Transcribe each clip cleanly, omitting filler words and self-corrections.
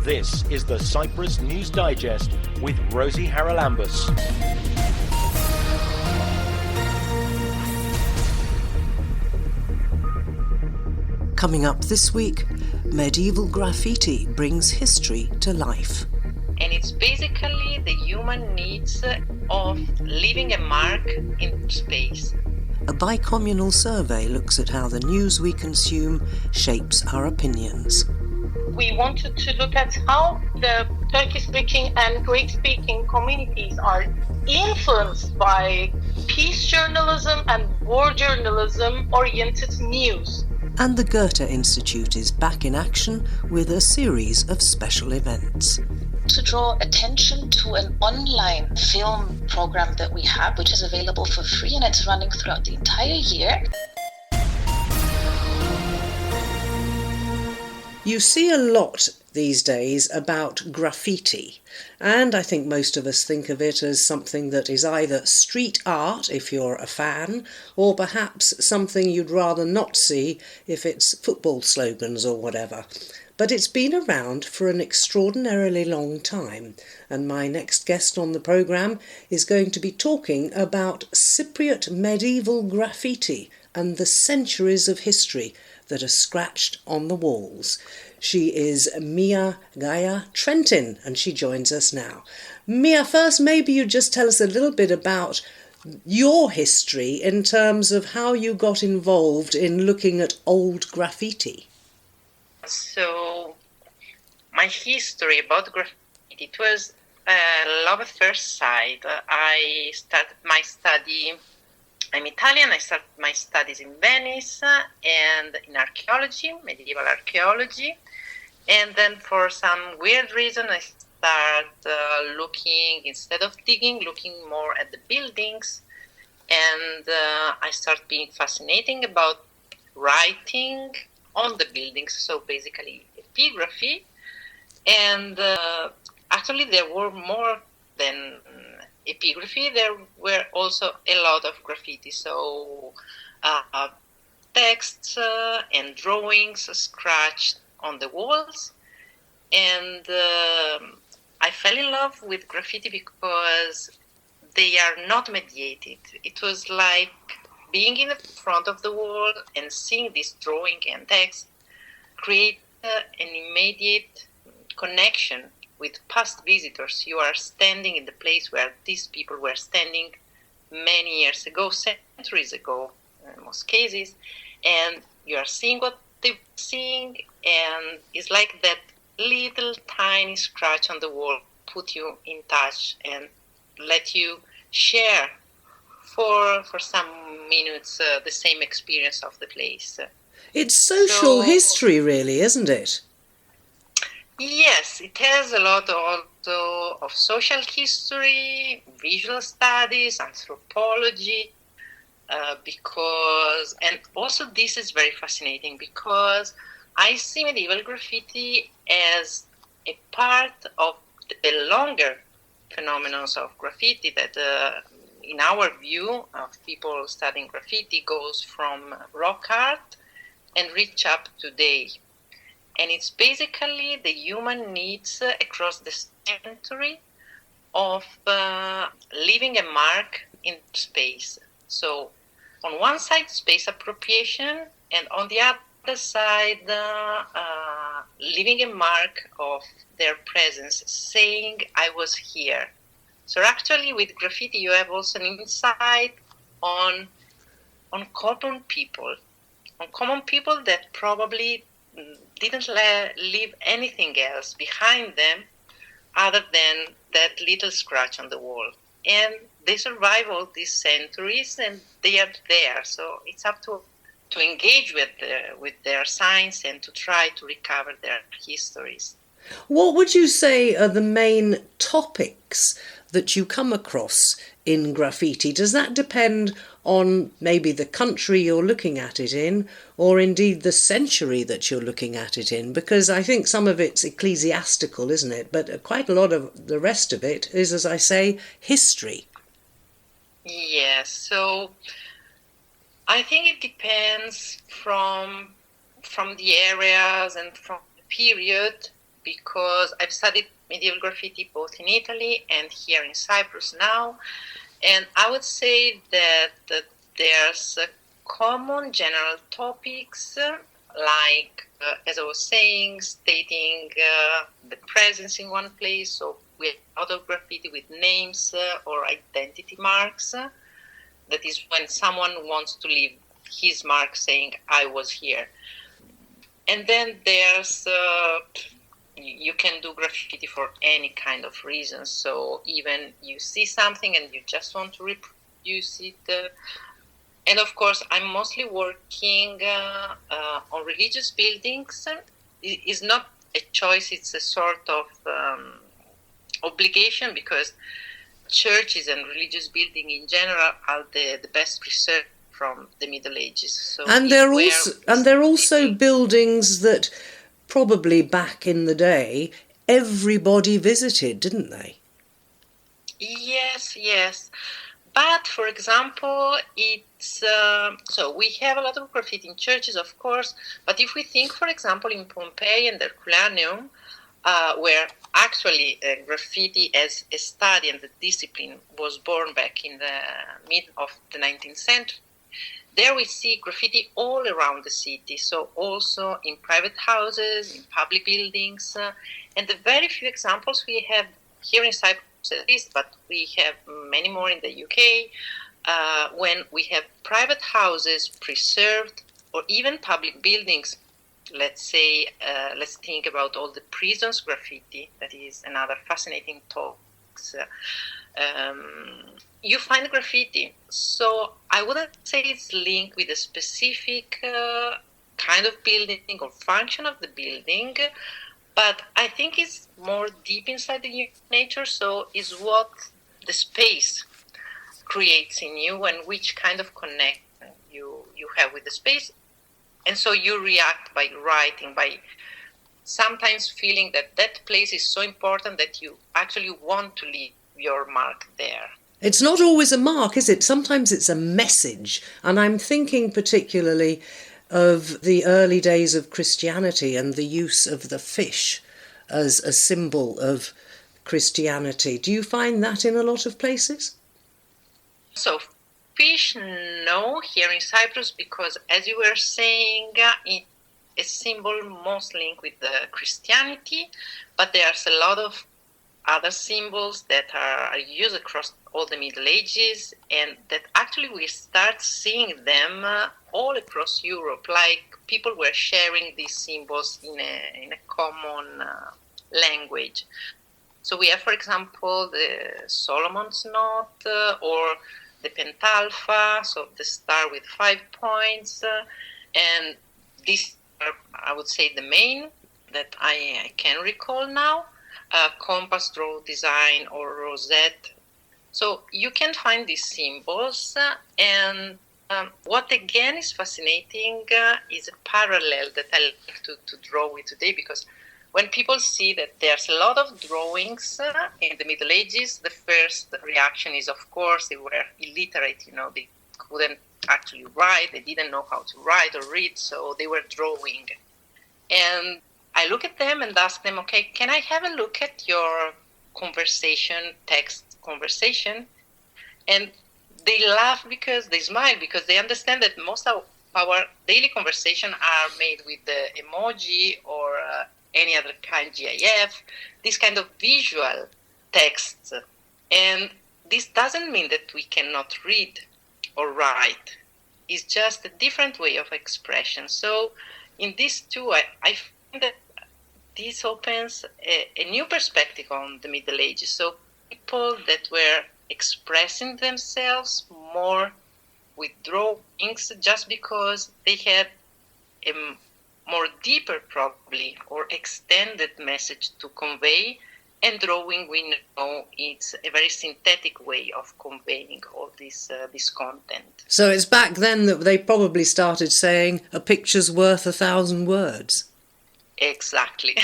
This is the Cyprus News Digest with Rosie Haralambous. Coming up this week, medieval graffiti brings history to life. And it's basically the human needs of leaving a mark in space. A bicommunal survey looks at how the news we consume shapes our opinions. We wanted to look at how the Turkish-speaking and Greek-speaking communities are influenced by peace journalism and war journalism-oriented news. And the Goethe Institute is back in action with a series of special events. To draw attention to an online film program that we have, which is available for free and it's running throughout the entire year. You see a lot these days about graffiti, and I think most of us think of it as something that is either street art if you're a fan, or perhaps something you'd rather not see if it's football slogans or whatever. But it's been around for an extraordinarily long time, and my next guest on the programme is going to be talking about Cypriot medieval graffiti and the centuries of history that are scratched on the walls. She is Mia Gaia Trentin, and she joins us now. Mia, first maybe you just tell us a little bit about your history in terms of how you got involved in looking at old graffiti. So, my history about graffiti, it was love at first sight. I started my study, I'm Italian, I started my studies in Venice and in archaeology, medieval archaeology. And then for some weird reason, I started looking, instead of digging, looking more at the buildings. And I started being fascinated about writing on the buildings, so basically epigraphy. And actually there were more than epigraphy, there were also a lot of graffiti, so texts and drawings scratched on the walls. And I fell in love with graffiti because they are not mediated. It was like being in the front of the wall and seeing this drawing and text create an immediate connection with past visitors. You are standing in the place where these people were standing many years ago, centuries ago, in most cases, and you are seeing what they were seeing, and it's like that little tiny scratch on the wall put you in touch and let you share for some minutes the same experience of the place. It's social history, really, isn't it? Yes, it has a lot also of social history, visual studies, anthropology, and also this is very fascinating because I see medieval graffiti as a part of the longer phenomena of graffiti that, in our view of people studying graffiti, goes from rock art and reach up today. And it's basically the human needs across the century of leaving a mark in space. So on one side, space appropriation, and on the other side, leaving a mark of their presence, saying, I was here. So actually with graffiti, you have also an insight on common people that probably didn't leave anything else behind them other than that little scratch on the wall. And they survive all these centuries and they are there. So it's up to engage with their science and to try to recover their histories. What would you say are the main topics that you come across in graffiti? Does that depend on maybe the country you're looking at it in, or indeed the century that you're looking at it in? Because I think some of it's ecclesiastical, isn't it? But quite a lot of the rest of it is, as I say, history. Yes, so I think it depends from the areas and from the period. because I've studied medieval graffiti both in Italy and here in Cyprus now. And I would say that there's common general topics like, as I was saying, stating the presence in one place. So we have a lot of graffiti with names or identity marks. That is when someone wants to leave his mark saying, I was here. And then there's, you can do graffiti for any kind of reason. So even you see something and you just want to reproduce it. And of course, I'm mostly working on religious buildings. It's not a choice, it's a sort of obligation, because churches and religious buildings in general are the best preserved from the Middle Ages. So and they're also buildings that probably back in the day everybody visited, didn't they? Yes. But for example, it's so we have a lot of graffiti in churches, of course. But if we think, for example, in Pompeii and Herculaneum, where actually graffiti as a study and the discipline was born back in the mid of the 19th century, there we see graffiti all around the city, so also in private houses, in public buildings, and the very few examples we have here in Cyprus at least, but we have many more in the UK, when we have private houses preserved, or even public buildings. Let's say, let's think about all the prisons graffiti. That is another fascinating topic. You find graffiti. So I wouldn't say it's linked with a specific kind of building or function of the building, but I think it's more deep inside the nature. So is what the space creates in you and which kind of connection you have with the space. And so you react by writing, by sometimes feeling that place is so important that you actually want to leave your mark there. It's not always a mark, is it? Sometimes it's a message. And I'm thinking particularly of the early days of Christianity and the use of the fish as a symbol of Christianity. Do you find that in a lot of places? So fish, no, here in Cyprus, because as you were saying, it's a symbol most linked with the Christianity, but there's a lot of other symbols that are used across all the Middle Ages, and that actually we start seeing them all across Europe, like people were sharing these symbols in a common language. So we have, for example, the Solomon's knot, or the pentalpha, so the star with 5 points, and these are, I would say, the main that I can recall now. Compass, draw, design, or rosette. So you can find these symbols, and what again is fascinating is a parallel that I like to draw with today, because when people see that there's a lot of drawings in the Middle Ages, the first reaction is, of course, they were illiterate, they couldn't actually write, they didn't know how to write or read, so they were drawing. And I look at them and ask them, okay, can I have a look at your text conversation? And they laugh because they smile, because they understand that most of our daily conversation are made with the emoji or any other kind, GIF, this kind of visual texts. And this doesn't mean that we cannot read or write. It's just a different way of expression. So in these two, I find that this opens a new perspective on the Middle Ages. So people that were expressing themselves more with drawings just because they had a more deeper, probably, or extended message to convey. And drawing, we know it's a very synthetic way of conveying all this content. So it's back then that they probably started saying a picture's worth 1,000 words. Exactly.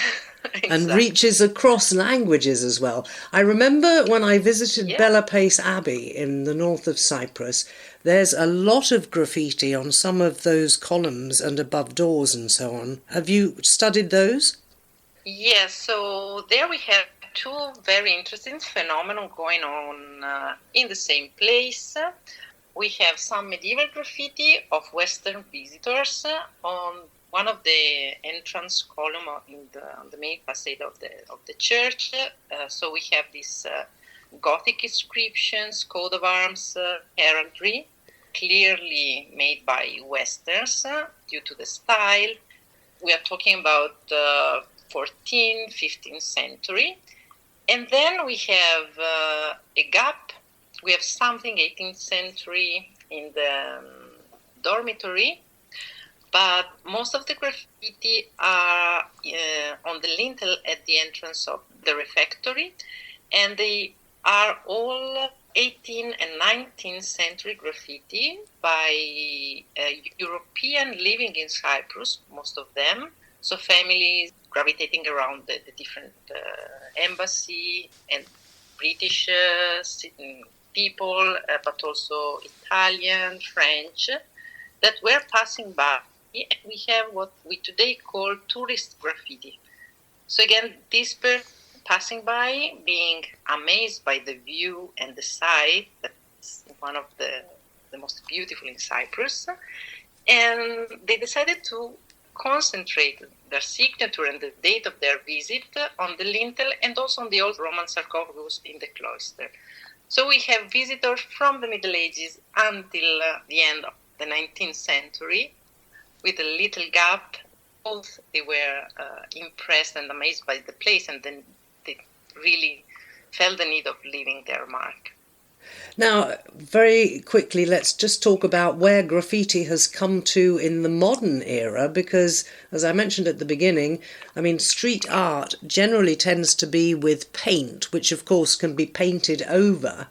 And reaches across languages as well. I remember when I visited Bella Pace Abbey in the north of Cyprus, there's a lot of graffiti on some of those columns and above doors and so on. Have you studied those? Yes, so there we have two very interesting phenomena going on in the same place. We have some medieval graffiti of Western visitors on one of the entrance column on the main facade of the church. So we have these Gothic inscriptions, coat of arms, heraldry, clearly made by Westerns due to the style. We are talking about 14th, 15th century. And then we have a gap. We have something 18th century in the dormitory, but most of the graffiti are on the lintel at the entrance of the refectory, and they are all 18th and 19th century graffiti by European living in Cyprus, most of them. So families gravitating around the different embassy and British people, but also Italian, French, that were passing by. We have what we today call tourist graffiti. So again, this person passing by, being amazed by the view and the site, that's one of the most beautiful in Cyprus, and they decided to concentrate their signature and the date of their visit on the lintel and also on the old Roman sarcophagus in the cloister. So we have visitors from the Middle Ages until the end of the 19th century with a little gap. Both they were impressed and amazed by the place, and then they really felt the need of leaving their mark. Now, very quickly, let's just talk about where graffiti has come to in the modern era, because, as I mentioned at the beginning, I mean, street art generally tends to be with paint, which of course can be painted over.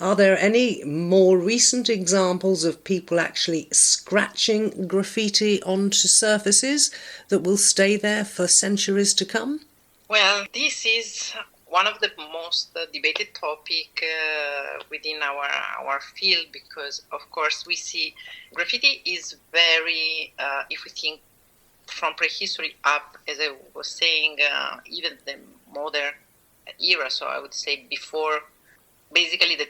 Are there any more recent examples of people actually scratching graffiti onto surfaces that will stay there for centuries to come? Well, this is one of the most debated topic within our field, because of course we see graffiti is very, if we think from prehistory up, as I was saying, even the modern era, so I would say before basically the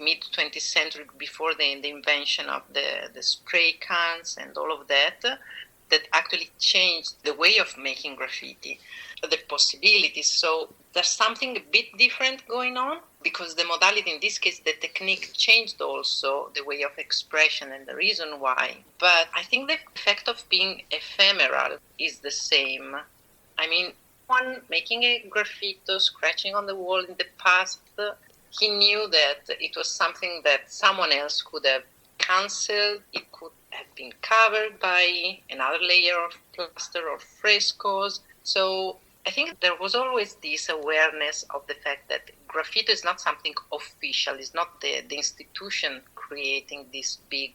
mid-20th century, before the invention of the spray cans and all of that actually changed the way of making graffiti, the possibilities. So there's something a bit different going on, because the modality, in this case, the technique changed also the way of expression and the reason why. But I think the effect of being ephemeral is the same. I mean, one making a graffito, scratching on the wall in the past, he knew that it was something that someone else could have cancelled. It could have been covered by another layer of plaster or frescoes. So I think there was always this awareness of the fact that graffiti is not something official. It's not the institution creating this big,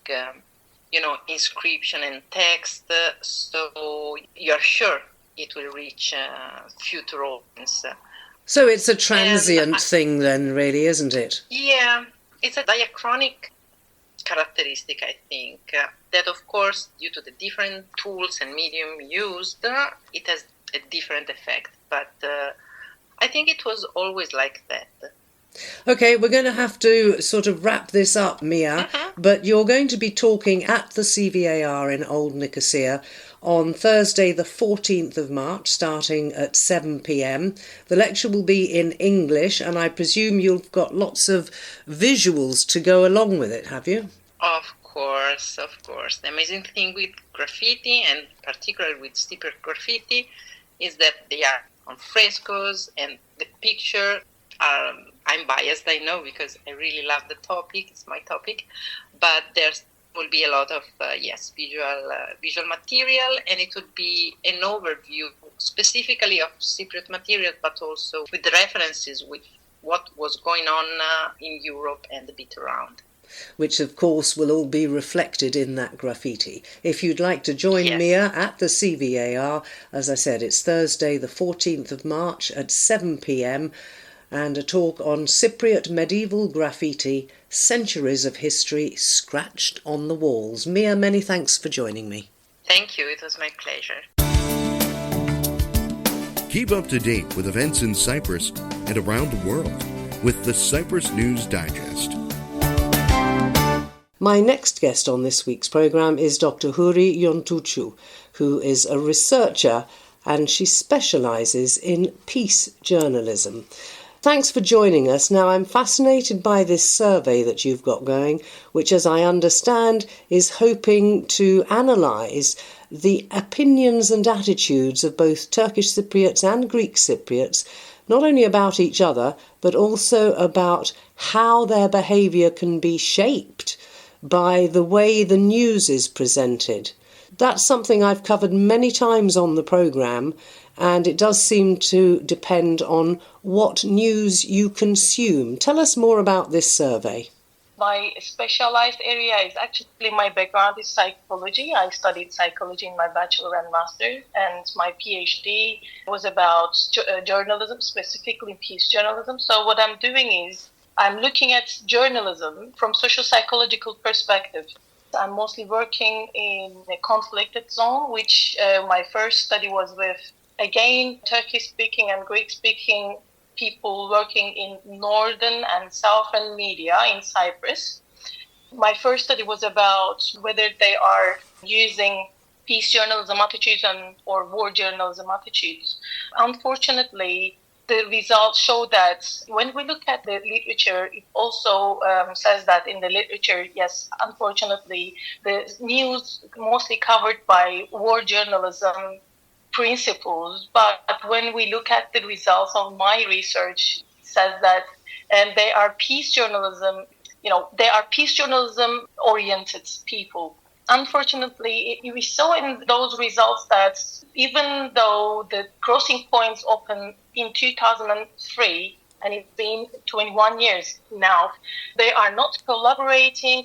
inscription and text. So you're sure it will reach future audience. So it's a transient thing then, really, isn't it? Yeah, it's a diachronic characteristic, I think, that of course, due to the different tools and medium used, it has a different effect. But I think it was always like that. Okay, we're going to have to sort of wrap this up, Mia, but you're going to be talking at the CVAR in Old Nicosia on Thursday the 14th of March, starting at 7 p.m. The lecture will be in English, and I presume you've got lots of visuals to go along with it, have you? Of course. The amazing thing with graffiti, and particularly with steeper graffiti, is that they are on frescoes, and the picture are, I'm biased, I know, because I really love the topic, it's my topic, but there's will be a lot of visual material, and it would be an overview specifically of Cypriot material, but also with the references with what was going on in Europe and a bit around. Which of course will all be reflected in that graffiti. If you'd like to join Mia at the CVAR, as I said, it's Thursday the 14th of March at 7 p.m, and a talk on Cypriot medieval graffiti, centuries of history scratched on the walls. Mia, many thanks for joining me. Thank you, it was my pleasure. Keep up to date with events in Cyprus and around the world with the Cyprus News Digest. My next guest on this week's programme is Dr. Huri Yontucu, who is a researcher and she specialises in peace journalism. Thanks for joining us. Now, I'm fascinated by this survey that you've got going, which, as I understand, is hoping to analyse the opinions and attitudes of both Turkish Cypriots and Greek Cypriots, not only about each other, but also about how their behaviour can be shaped by the way the news is presented. That's something I've covered many times on the programme, and it does seem to depend on what news you consume. Tell us more about this survey. My specialized area is actually, my background is psychology. I studied psychology in my bachelor and master, and my PhD was about journalism, specifically peace journalism. So what I'm doing is I'm looking at journalism from social psychological perspective. I'm mostly working in a conflicted zone, which my first study was with, again, Turkish-speaking and Greek-speaking people working in northern and southern media in Cyprus. My first study was about whether they are using peace journalism attitudes or war journalism attitudes. Unfortunately, the results show that when we look at the literature, it also says that in the literature, yes, unfortunately, the news mostly covered by war journalism principles. But when we look at the results of my research, it says that they are peace journalism, they are peace journalism oriented people. Unfortunately, we saw in those results that even though the crossing points opened in 2003, and it's been 21 years now, they are not cooperating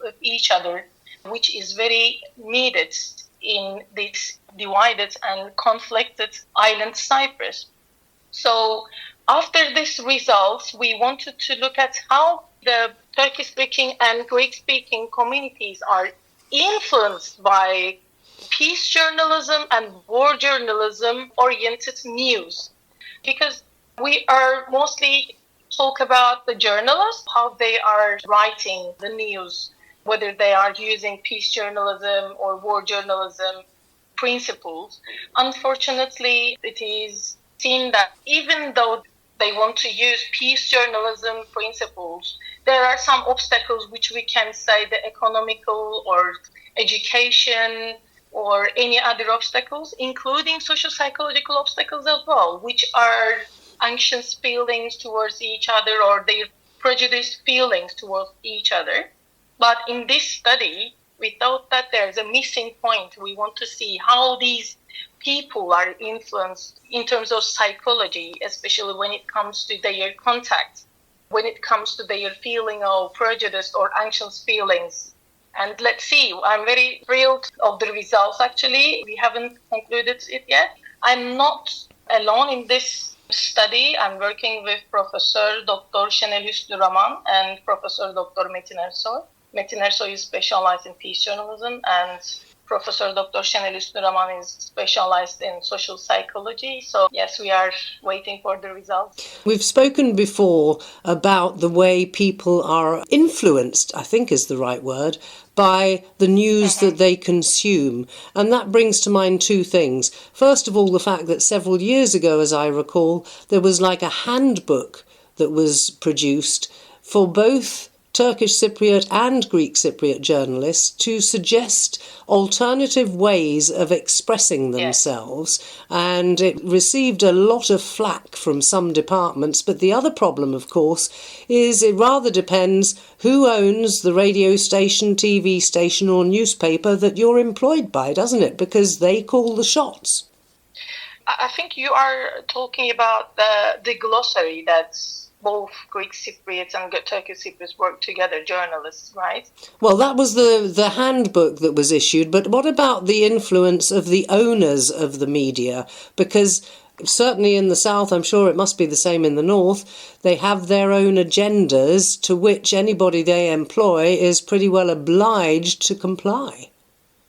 with each other, which is very needed in this divided and conflicted island Cyprus. So after this results, we wanted to look at how the Turkish-speaking and Greek-speaking communities are influenced by peace journalism and war journalism-oriented news. Because we are mostly talk about the journalists, how they are writing the news, whether they are using peace journalism or war journalism principles. Unfortunately, it is seen that even though they want to use peace journalism principles, there are some obstacles which we can say the economical or education or any other obstacles, including social psychological obstacles as well, which are anxious feelings towards each other or their prejudiced feelings towards each other. But in this study, we thought that there's a missing point. We want to see how these people are influenced in terms of psychology, especially when it comes to their contact, when it comes to their feeling of prejudice or anxious feelings. And let's see, I'm very thrilled of the results actually. We haven't concluded it yet. I'm not alone in this study. I'm working with Professor Dr. Şenel Hüsnü Raman and Professor Dr. Metin Ersoy. Metin Ersoy is specialized in peace journalism, and Professor Dr. Şenel Hüsnü Raman is specialized in social psychology. So yes, we are waiting for the results. We've spoken before about the way people are influenced, I think is the right word, by the news that they consume. And that brings to mind two things. First of all, the fact that several years ago, as I recall, there was like a handbook that was produced for both Turkish Cypriot and Greek Cypriot journalists to suggest alternative ways of expressing themselves. Yes. And it received a lot of flack from some departments. But the other problem, of course, is it rather depends who owns the radio station, TV station or newspaper that you're employed by, doesn't it? Because they call the shots. I think you are talking about the glossary that's both Greek Cypriots and Turkish Cypriots work together, journalists, right? Well, that was the handbook that was issued, but what about the influence of the owners of the media? Because certainly in the south, I'm sure it must be the same in the north, they have their own agendas to which anybody they employ is pretty well obliged to comply.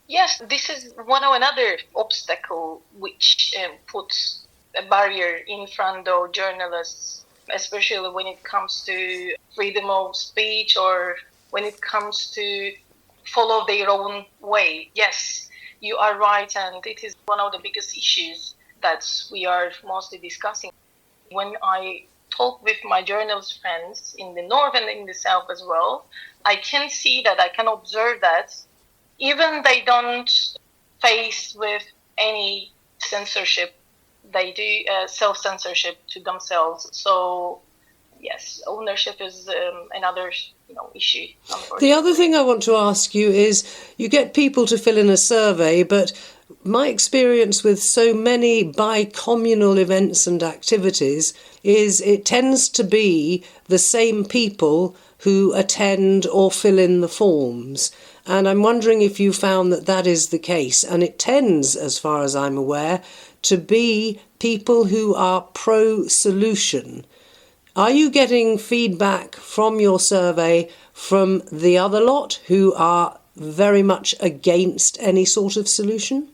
Yes, this is another obstacle which puts a barrier in front of journalists, especially when it comes to freedom of speech or when it comes to follow their own way. Yes, you are right, and it is one of the biggest issues that we are mostly discussing. When I talk with my journalist friends in the north and in the south as well, I can see that, I can observe that even they don't face with any censorship, they do self-censorship to themselves. So yes, ownership is another issue. The other thing I want to ask you is, you get people to fill in a survey, but my experience with so many bicommunal events and activities is it tends to be the same people who attend or fill in the forms. And I'm wondering if you found that that is the case. And it tends, as far as I'm aware, to be people who are pro-solution. Are you getting feedback from your survey from the other lot who are very much against any sort of solution?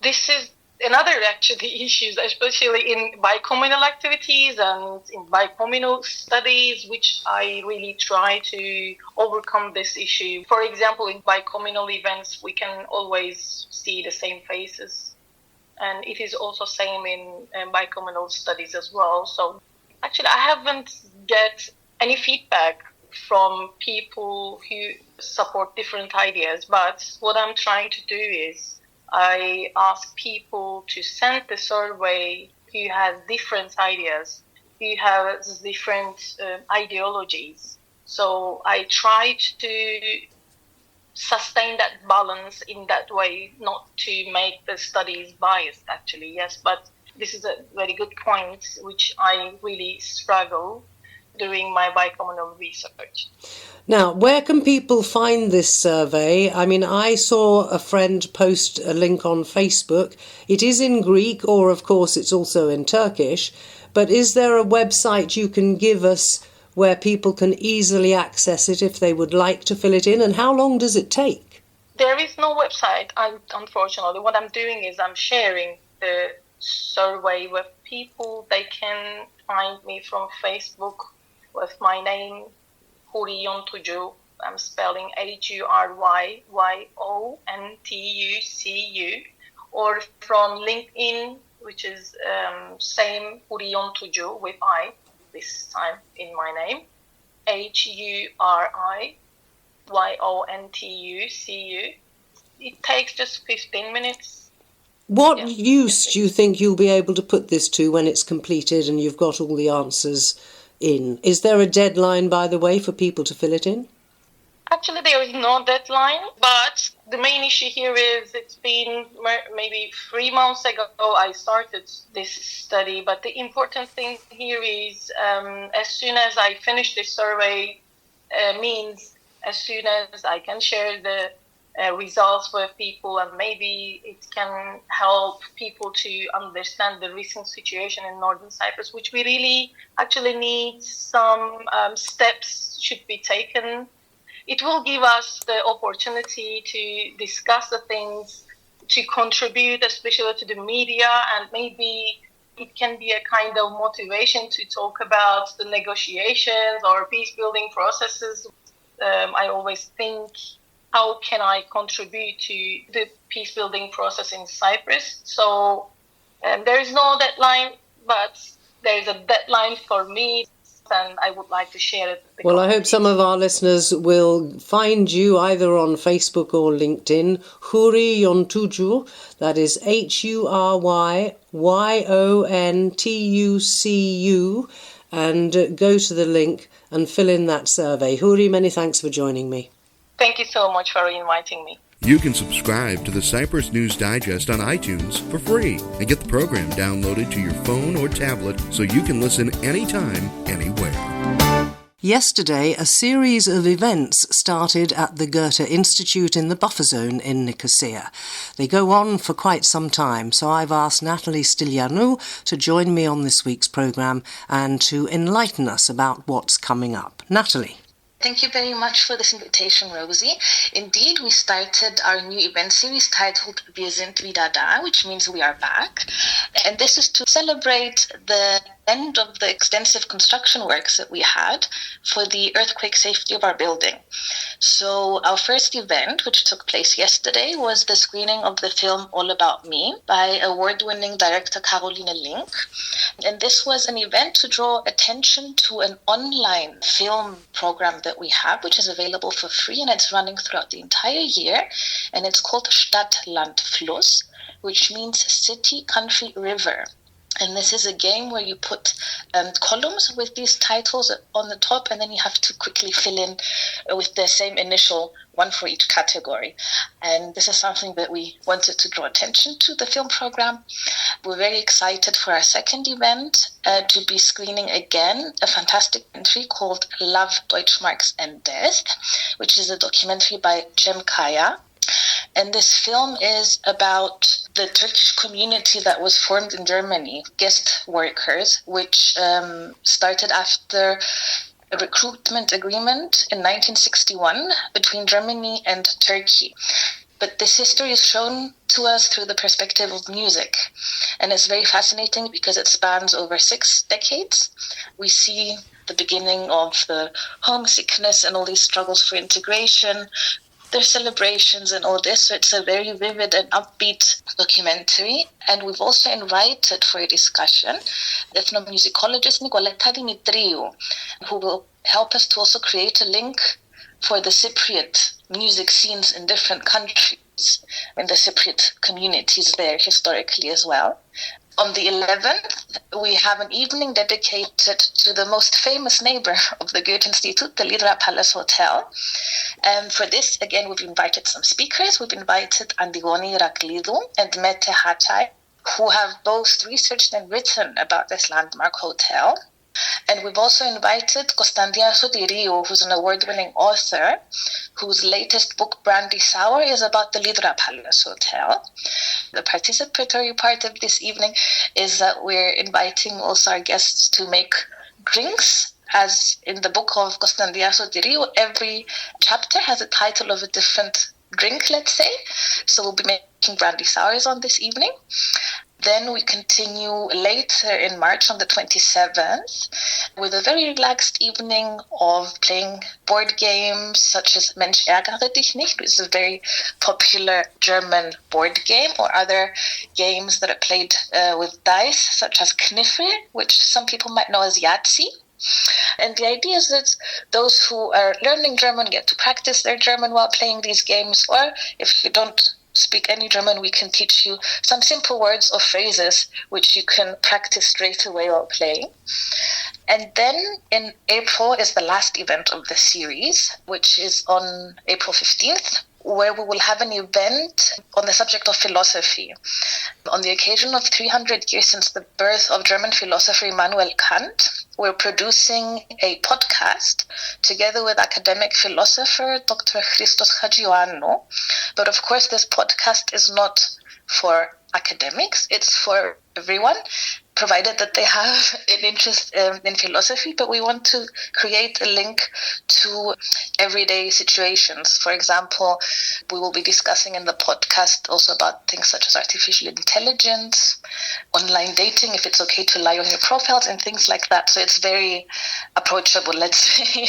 This is another actually issues, especially in bicommunal activities and in bicommunal studies, which I really try to overcome this issue. For example, in bicommunal events, we can always see the same faces. And it is also same in bicommunal studies as well. So actually, I haven't get any feedback from people who support different ideas. But what I'm trying to do is I ask people to send the survey who has different ideas, who has different ideologies. So I try to sustain that balance in that way, not to make the studies biased, actually, yes. But this is a very good point, which I really struggle during my bicommunal research. Now, where can people find this survey? I mean, I saw a friend post a link on Facebook. It is in Greek, or of course it's also in Turkish, but is there a website you can give us where people can easily access it if they would like to fill it in, and how long does it take? There is no website, unfortunately. What I'm doing is I'm sharing the survey with people. They can find me from Facebook with my name, Huri Yontucu. I'm spelling HURYYONTUCU, or from LinkedIn, which is same Huri Yontucu with I, this time in my name, HURYYONTUCU. It takes just 15 minutes. What use do you think you'll be able to put this to when it's completed and you've got all the answers in? Is there a deadline, by the way, for people to fill it in? Actually, there is no deadline, but the main issue here is it's been maybe 3 months ago I started this study, but the important thing here is as soon as I finish this survey, means as soon as I can share the results with people, and maybe it can help people to understand the recent situation in Northern Cyprus, which we really actually need some steps should be taken. It will give us the opportunity to discuss the things, to contribute especially to the media, and maybe it can be a kind of motivation to talk about the negotiations or peace building processes. I always think, how can I contribute to the peace building process in Cyprus? So there is no deadline, but there is a deadline for me, and I would like to share it. Well, I hope some of our listeners will find you either on Facebook or LinkedIn, Huri Yontucu, that is HURYYONTUCU, and go to the link and fill in that survey. Huri, many thanks for joining me. Thank you so much for inviting me. You can subscribe to the Cyprus News Digest on iTunes for free and get the program downloaded to your phone or tablet so you can listen anytime, anywhere. Yesterday, a series of events started at the Goethe Institute in the buffer zone in Nicosia. They go on for quite some time, so I've asked Natalie Stylianou to join me on this week's programme and to enlighten us about what's coming up. Natalie. Thank you very much for this invitation, Rosie. Indeed, we started our new event series titled Wir sind wieder da, which means we are back. And this is to celebrate the end of the extensive construction works that we had for the earthquake safety of our building. So our first event, which took place yesterday, was the screening of the film All About Me by award-winning director Caroline Link. And this was an event to draw attention to an online film program that we have, which is available for free, and it's running throughout the entire year. And it's called Stadt, Land, Fluss, which means city, country, river. And this is a game where you put columns with these titles on the top, and then you have to quickly fill in with the same initial, one for each category. And this is something that we wanted to draw attention to, the film program. We're very excited for our second event to be screening again a fantastic documentary called Love, Deutschmarks and Death, which is a documentary by Cem Kaya. And this film is about the Turkish community that was formed in Germany, guest workers, which started after a recruitment agreement in 1961 between Germany and Turkey. But this history is shown to us through the perspective of music. And it's very fascinating because it spans over 6 decades. We see the beginning of the homesickness and all these struggles for integration, their celebrations and all this. So it's a very vivid and upbeat documentary. And we've also invited for a discussion ethnomusicologist Nicoletta Dimitriou, who will help us to also create a link for the Cypriot music scenes in different countries and the Cypriot communities there historically as well. On the 11th, we have an evening dedicated to the most famous neighbor of the Goethe Institute, the Lidra Palace Hotel. And for this, again, we've invited some speakers. We've invited Antigone Iraklidou and Mete Hatay, who have both researched and written about this landmark hotel. And we've also invited Constantia Sotiriou, who's an award-winning author, whose latest book, Brandy Sour, is about the Lidra Palace Hotel. The participatory part of this evening is that we're inviting also our guests to make drinks. As in the book of Constantia Sotiriou, every chapter has a title of a different drink, let's say. So we'll be making brandy sours on this evening. Then we continue later in March on the 27th with a very relaxed evening of playing board games such as Mensch ärgere dich nicht, which is a very popular German board game, or other games that are played with dice such as Kniffel, which some people might know as Yahtzee. And the idea is that those who are learning German get to practice their German while playing these games, or if you don't speak any German, we can teach you some simple words or phrases which you can practice straight away while playing. And then in April is the last event of the series, which is on April 15th, where we will have an event on the subject of philosophy. On the occasion of 300 years since the birth of German philosopher Immanuel Kant, we're producing a podcast together with academic philosopher Dr. Christos Hagioannou. But of course, this podcast is not for academics, it's for everyone, provided that they have an interest in philosophy, but we want to create a link to everyday situations. For example, we will be discussing in the podcast also about things such as artificial intelligence, online dating, if it's okay to lie on your profiles, and things like that. So it's very approachable, let's say.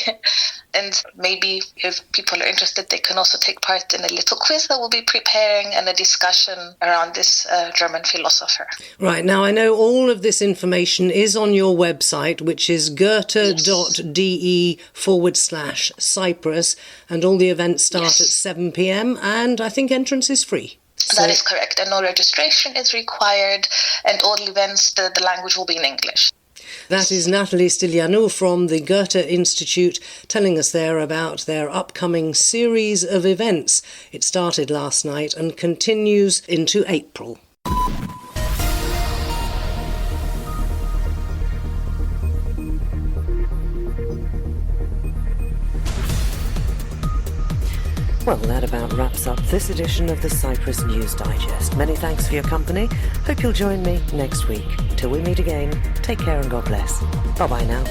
And maybe if people are interested, they can also take part in a little quiz that we'll be preparing and a discussion around this German philosopher. Right, now I know all of this information is on your website, which is goethe.de/Cyprus, and all the events start at 7 p.m, and I think entrance is free. That is correct, and no registration is required, and all events, the language will be in English. That is Natalie Stylianou from the Goethe Institute telling us there about their upcoming series of events. It started last night and continues into April. Well, that about wraps up this edition of the Cyprus News Digest. Many thanks for your company. Hope you'll join me next week. Till we meet again, take care and God bless. Bye-bye now.